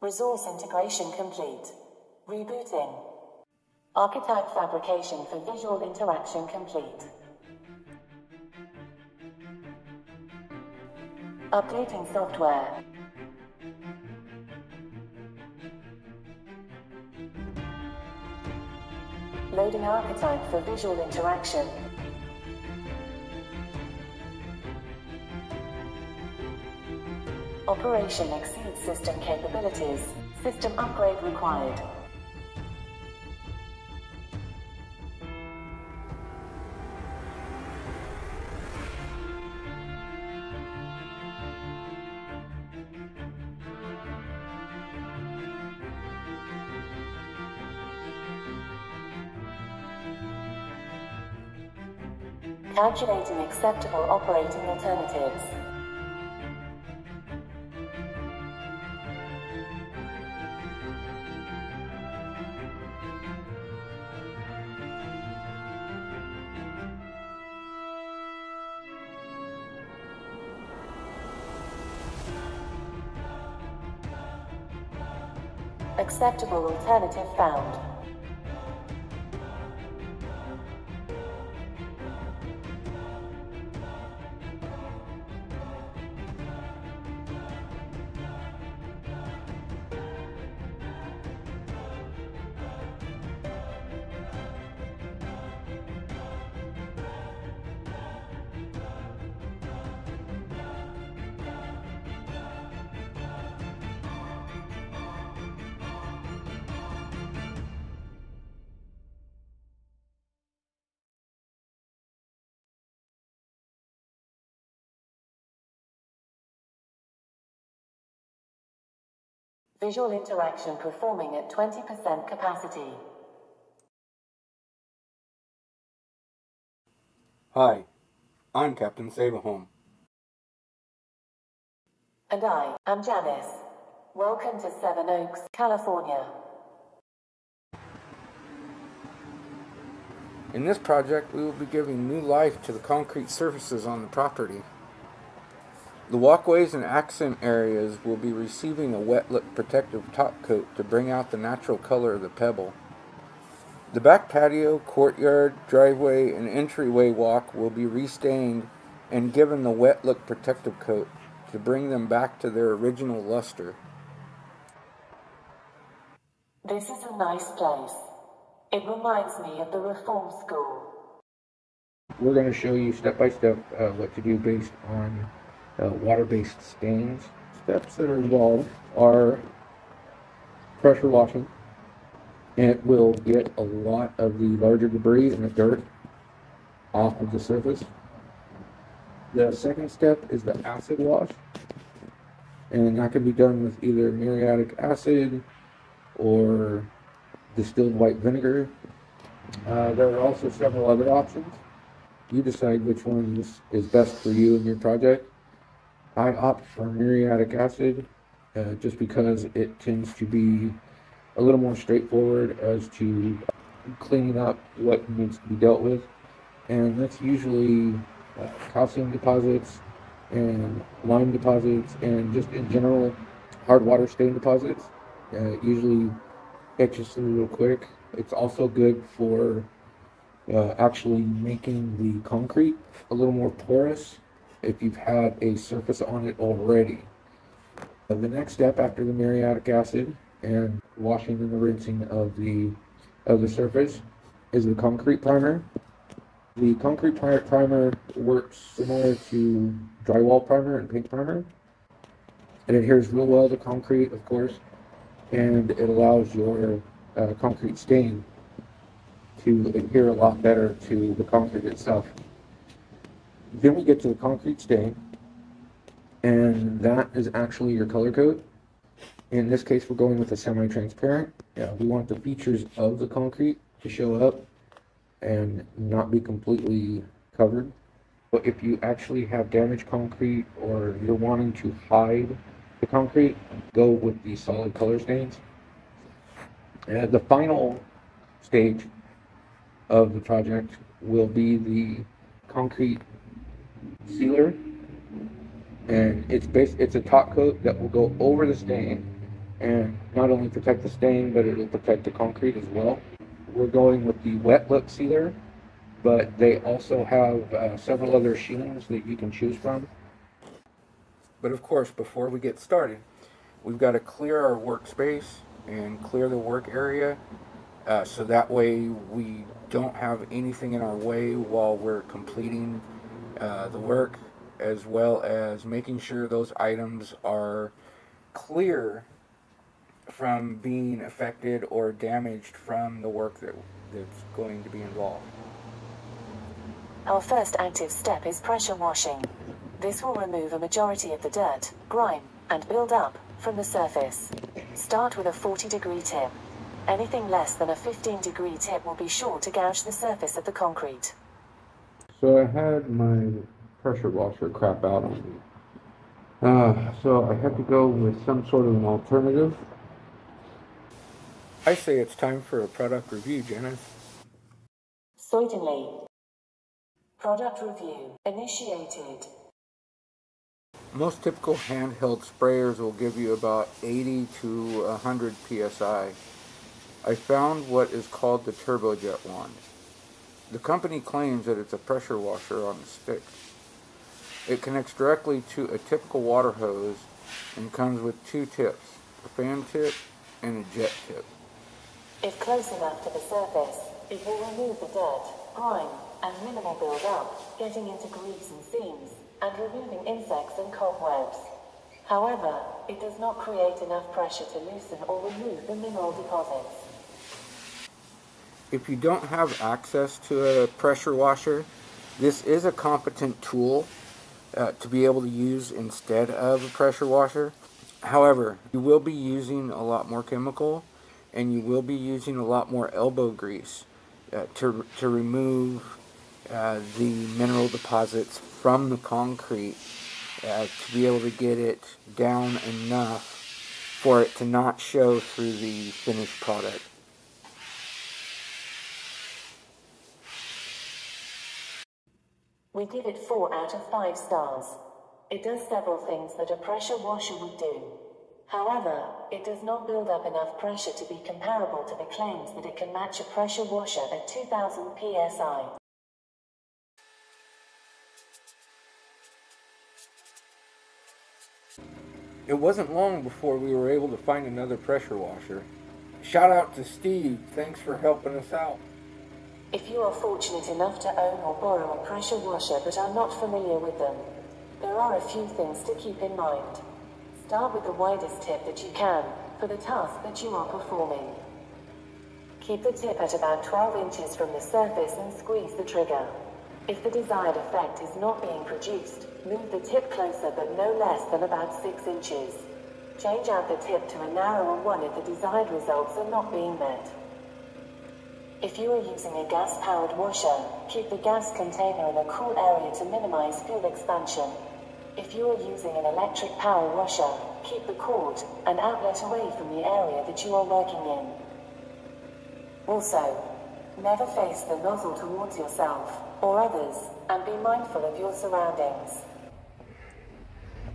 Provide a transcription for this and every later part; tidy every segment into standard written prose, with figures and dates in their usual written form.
Resource integration complete. Rebooting. Archetype fabrication for visual interaction complete. Updating software. Loading archetype for visual interaction. Operation exceeds system capabilities. System upgrade required. Calculating acceptable operating alternatives. Acceptable alternative found. Visual interaction performing at 20% capacity. Hi, I'm Captain Save-A-Home. And I am Janice. Welcome to Seven Oaks, California. In this project, we will be giving new life to the concrete surfaces on the property. The walkways and accent areas will be receiving a wet look protective top coat to bring out the natural color of the pebble. The back patio, courtyard, driveway, and entryway walk will be restained and given the wet look protective coat to bring them back to their original luster. This is a nice place. It reminds me of the Reform School. We're going to show you step by step what to do based on water-based stains. Steps that are involved are pressure washing. It will get a lot of the larger debris and the dirt off of the surface. The second step is the acid wash, and that can be done with either muriatic acid or distilled white vinegar. There are also several other options. You decide which one is best for you and your project. I opt for muriatic acid just because it tends to be a little more straightforward as to cleaning up what needs to be dealt with, and that's usually calcium deposits and lime deposits and just in general hard water stain deposits. Usually etches through real quick. It's also good for actually making the concrete a little more porous if you've had a surface on it already. The next step after the muriatic acid and washing and the rinsing of the surface is the concrete primer. The concrete primer works similar to drywall primer and paint primer. It adheres real well to concrete, of course, and it allows your concrete stain to adhere a lot better to the concrete itself. Then we get to the concrete stain, and that is actually your color coat. In this case, we're going with a semi-transparent. We want the features of the concrete to show up and not be completely covered. But if you actually have damaged concrete or you're wanting to hide the concrete, go with the solid color stains. The final stage of the project will be the concrete sealer, and it's a top coat that will go over the stain and not only protect the stain, but it'll protect the concrete as well. We're going with the wet look sealer, but they also have several other sheens that you can choose from. But of course, before we get started, we've got to clear our workspace and clear the work area, so that way we don't have anything in our way while we're completing the work, as well as making sure those items are clear from being affected or damaged from the work that's going to be involved. Our first active step is pressure washing. This will remove a majority of the dirt, grime, and build up from the surface. Start with a 40-degree tip. Anything less than a 15-degree tip will be sure to gouge the surface of the concrete. So I had my pressure washer crap out on me. So I had to go with some sort of an alternative. I say it's time for a product review, Janice. Certainly. Product review initiated. Most typical handheld sprayers will give you about 80 to 100 psi. I found what is called the Turbojet wand. The company claims that it's a pressure washer on a stick. It connects directly to a typical water hose and comes with two tips, a fan tip and a jet tip. If close enough to the surface, it will remove the dirt, grime, and minimal build-up, getting into grooves and seams, and removing insects and cobwebs. However, it does not create enough pressure to loosen or remove the mineral deposits. If you don't have access to a pressure washer, this is a competent tool to be able to use instead of a pressure washer. However, you will be using a lot more chemical, and you will be using a lot more elbow grease to remove the mineral deposits from the concrete to be able to get it down enough for it to not show through the finished product. We give it 4 out of 5 stars. It does several things that a pressure washer would do. However, it does not build up enough pressure to be comparable to the claims that it can match a pressure washer at 2000 psi. It wasn't long before we were able to find another pressure washer. Shout out to Steve, thanks for helping us out. If you are fortunate enough to own or borrow a pressure washer but are not familiar with them, there are a few things to keep in mind. Start with the widest tip that you can, for the task that you are performing. Keep the tip at about 12 inches from the surface and squeeze the trigger. If the desired effect is not being produced, move the tip closer but no less than about 6 inches. Change out the tip to a narrower one if the desired results are not being met. If you are using a gas-powered washer, keep the gas container in a cool area to minimize fuel expansion. If you are using an electric power washer, keep the cord and outlet away from the area that you are working in. Also, never face the nozzle towards yourself or others, and be mindful of your surroundings.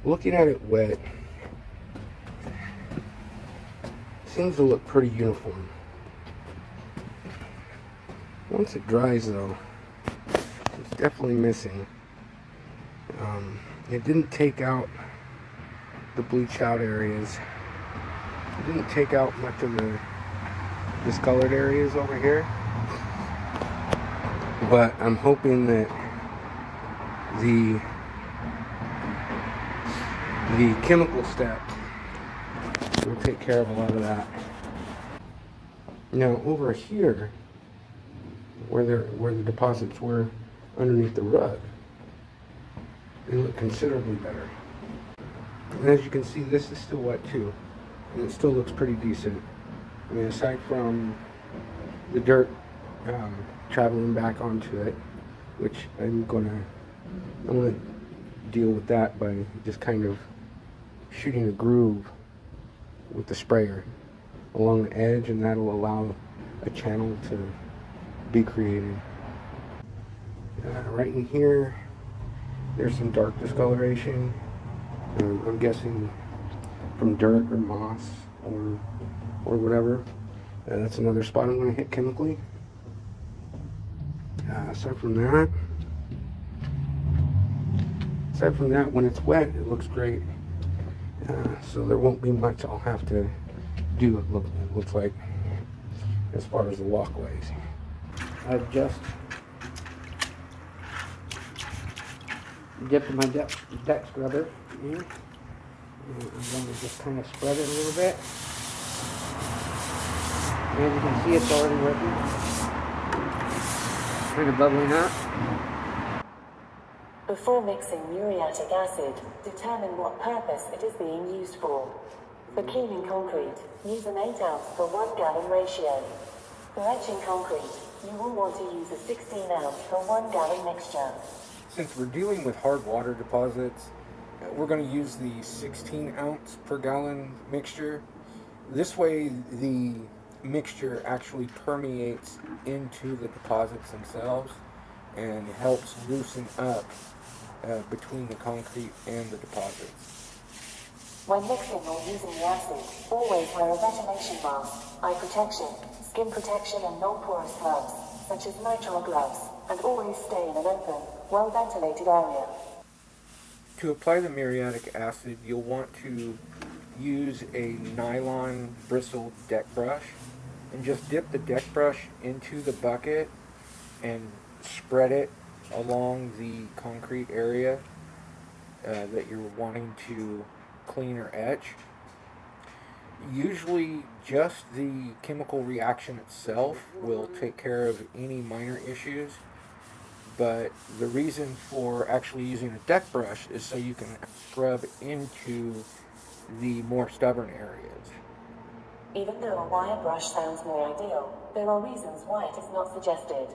Looking at it wet, seems to look pretty uniform. Once it dries though, it's definitely missing. It didn't take out the bleached out areas. It didn't take out much of the discolored areas over here. But I'm hoping that the chemical step will take care of a lot of that. Now over here, where the deposits were underneath the rug, they look considerably better. And as you can see, this is still wet too, and it still looks pretty decent. I mean, aside from the dirt traveling back onto it, which I'm gonna deal with that by just kind of shooting a groove with the sprayer along the edge, and that'll allow a channel to be created. Right in here, there's some dark discoloration. I'm guessing from dirt or moss or whatever. That's another spot I'm going to hit chemically. Aside from that, when it's wet, it looks great. So there won't be much I'll have to do, it looks like, as far as the walkways. I've just dipped my deck scrubber in, and I'm going to just kind of spread it a little bit. And you can see it's already working, kind of bubbling up. Before mixing muriatic acid, determine what purpose it is being used for. For cleaning concrete, use an 8 ounce per 1 gallon ratio. For etching concrete, you will want to use a 16 ounce per 1 gallon mixture. Since we're dealing with hard water deposits, we're going to use the 16 ounce per gallon mixture. This way the mixture actually permeates into the deposits themselves and helps loosen up between the concrete and the deposits. When mixing or using the acid, always wear a ventilation mask, eye protection, skin protection and non-porous gloves, such as nitrile gloves, and always stay in an open, well-ventilated area. To apply the muriatic acid, you'll want to use a nylon bristle deck brush and just dip the deck brush into the bucket and spread it along the concrete area that you're wanting to clean or etch. Usually just the chemical reaction itself will take care of any minor issues, but the reason for actually using a deck brush is so you can scrub into the more stubborn areas. Even though a wire brush sounds more ideal, there are reasons why it is not suggested.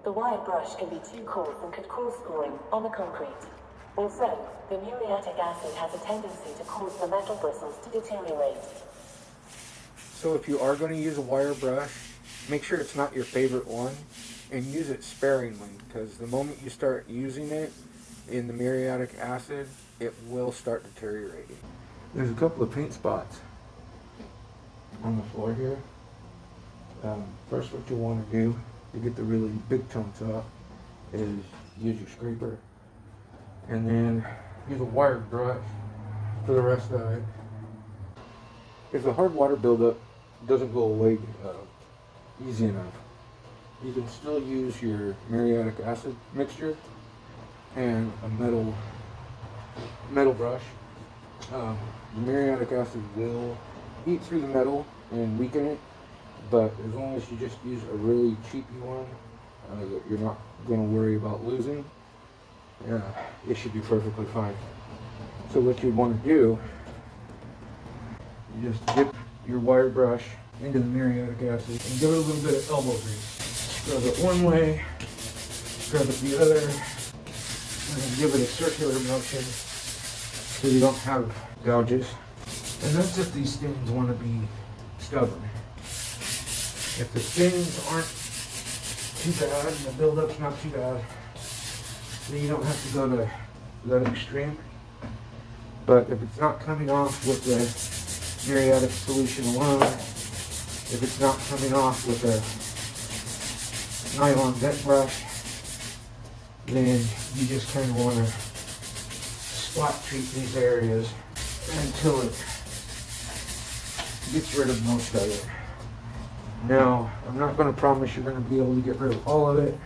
The wire brush can be too coarse and could cause scoring on the concrete. Also, the muriatic acid has a tendency to cause the metal bristles to deteriorate. So if you are going to use a wire brush, make sure it's not your favorite one and use it sparingly, because the moment you start using it in the muriatic acid, it will start deteriorating. There's a couple of paint spots on the floor here. First, what you want to do to get the really big chunks off is use your scraper and then use a wire brush for the rest of it. If the hard water buildup doesn't go away easy enough, you can still use your muriatic acid mixture and a metal brush. The muriatic acid will eat through the metal and weaken it, but as long as you just use a really cheapy one that you're not going to worry about losing, it should be perfectly fine. So what you'd want to do, you just dip your wire brush into the muriatic acid and give it a little bit of elbow grease. Scrub it one way, scrub it the other, and then give it a circular motion so you don't have gouges. And that's if these stains want to be stubborn. If the stains aren't too bad and the buildup's not too bad, then you don't have to go to that extreme. But if it's not coming off with the muriatic solution alone, if it's not coming off with a nylon deck brush, then you just kind of want to spot treat these areas until it gets rid of most of it. Now, I'm not going to promise you're going to be able to get rid of all of it,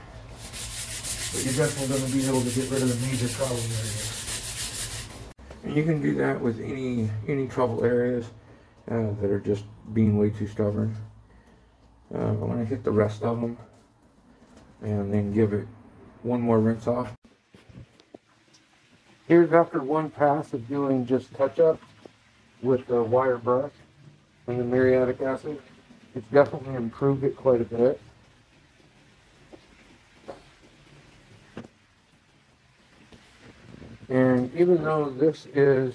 but you're definitely going to be able to get rid of the major problem areas. And you can do that with any trouble areas that are just being way too stubborn. I'm going to hit the rest of them and then give it one more rinse off. Here's after one pass of doing just touch-up with the wire brush and the muriatic acid. It's definitely improved it quite a bit. And even though this is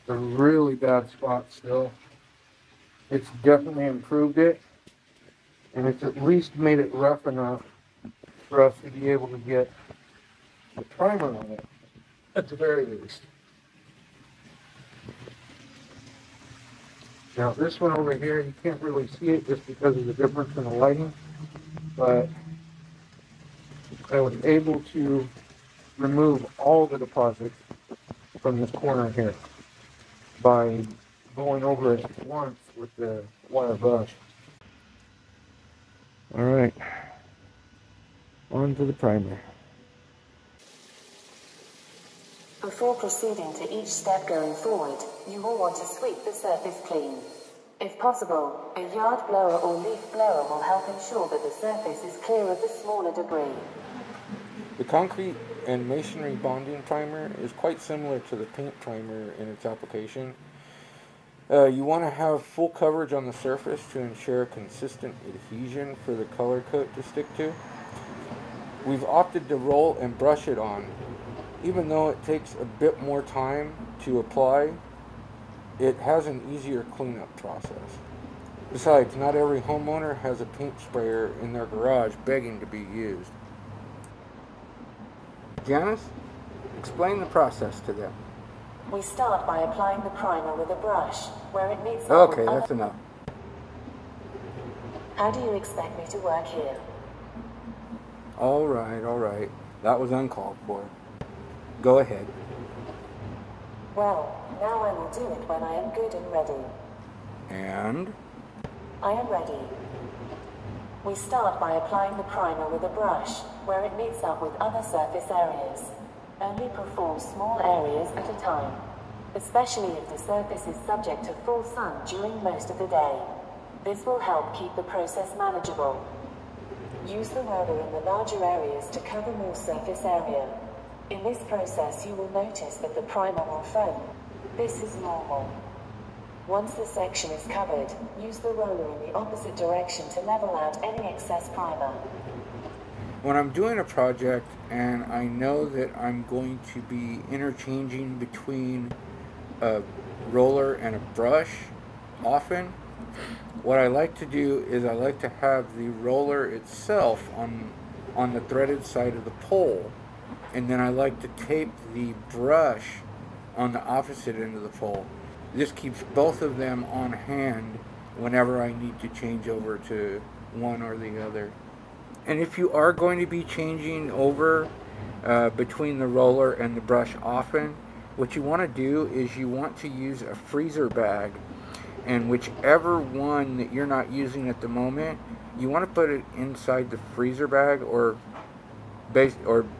a really bad spot still, it's definitely improved it, and it's at least made it rough enough for us to be able to get a primer on it, at the very least. Now this one over here, you can't really see it just because of the difference in the lighting, but I was able to remove all the deposits from this corner here by going over it once with the wire brush. Alright, on to the primer. Before proceeding to each step going forward, you will want to sweep the surface clean. If possible, a yard blower or leaf blower will help ensure that the surface is clear of the smaller debris. The concrete and masonry bonding primer is quite similar to the paint primer in its application. You want to have full coverage on the surface to ensure consistent adhesion for the color coat to stick to. We've opted to roll and brush it on. Even though it takes a bit more time to apply, it has an easier cleanup process. Besides, not every homeowner has a paint sprayer in their garage begging to be used. Janice, explain the process to them. We start by applying the primer with a brush, where it meets up Okay, with that's enough. How do you expect me to work here? All right. That was uncalled for. Go ahead. Well, now I will do it when I am good and ready. And? I am ready. We start by applying the primer with a brush, where it meets up with other surface areas. Only perform small areas at a time, especially if the surface is subject to full sun during most of the day. This will help keep the process manageable. Use the roller in the larger areas to cover more surface area. In this process you will notice that the primer will foam. This is normal. Once the section is covered, use the roller in the opposite direction to level out any excess primer. When I'm doing a project and I know that I'm going to be interchanging between a roller and a brush often, what I like to do is I like to have the roller itself on the threaded side of the pole, and then I like to tape the brush on the opposite end of the pole. This keeps both of them on hand whenever I need to change over to one or the other. And if you are going to be changing over between the roller and the brush often, what you want to do is you want to use a freezer bag, and whichever one that you're not using at the moment, you want to put it inside the freezer bag, or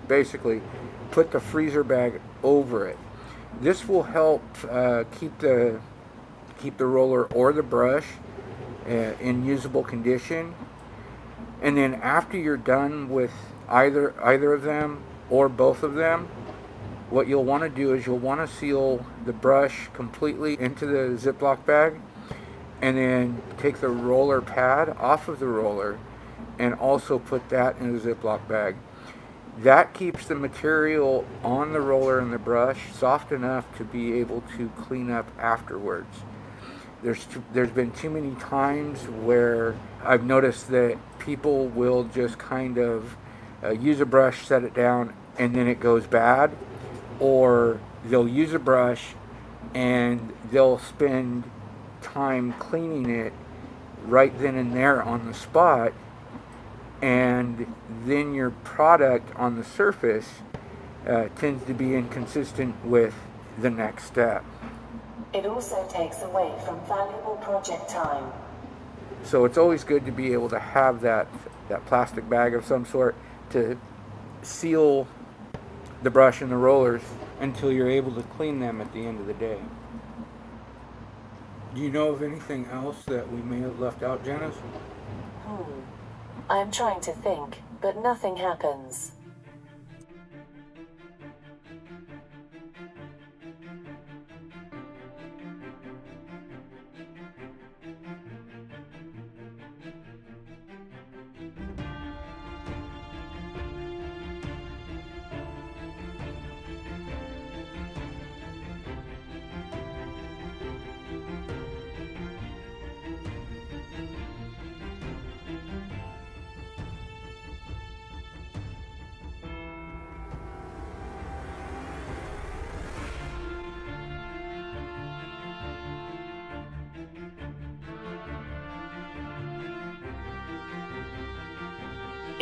basically put the freezer bag over it. This will help keep the roller or the brush in usable condition. And then after you're done with either of them or both of them, what you'll want to do is you'll want to seal the brush completely into the Ziploc bag, and then take the roller pad off of the roller and also put that in a Ziploc bag. That keeps the material on the roller and the brush soft enough to be able to clean up afterwards. There's been too many times where I've noticed that people will just kind of use a brush, set it down, and then it goes bad. Or they'll use a brush and they'll spend time cleaning it right then and there on the spot, and then your product on the surface tends to be inconsistent with the next step. It also takes away from valuable project time. So it's always good to be able to have that plastic bag of some sort to seal the brush and the rollers until you're able to clean them at the end of the day. Do you know of anything else that we may have left out, Janice? I'm trying to think, but nothing happens.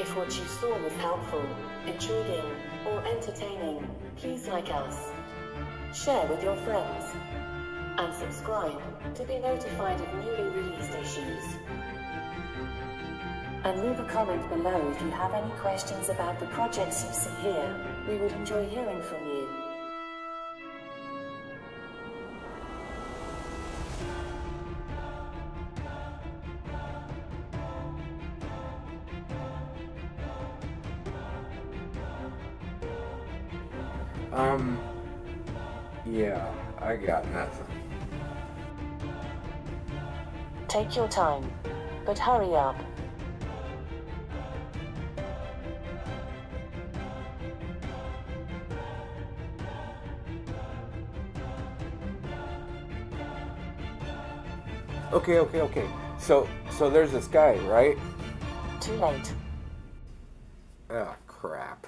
If what you saw was helpful, intriguing, or entertaining, please like us. Share with your friends. And subscribe to be notified of newly released issues. And leave a comment below if you have any questions about the projects you see here. We would enjoy hearing from you. Yeah, I got nothing. Take your time, but hurry up. Okay. So there's this guy, right? Too late. Oh, crap.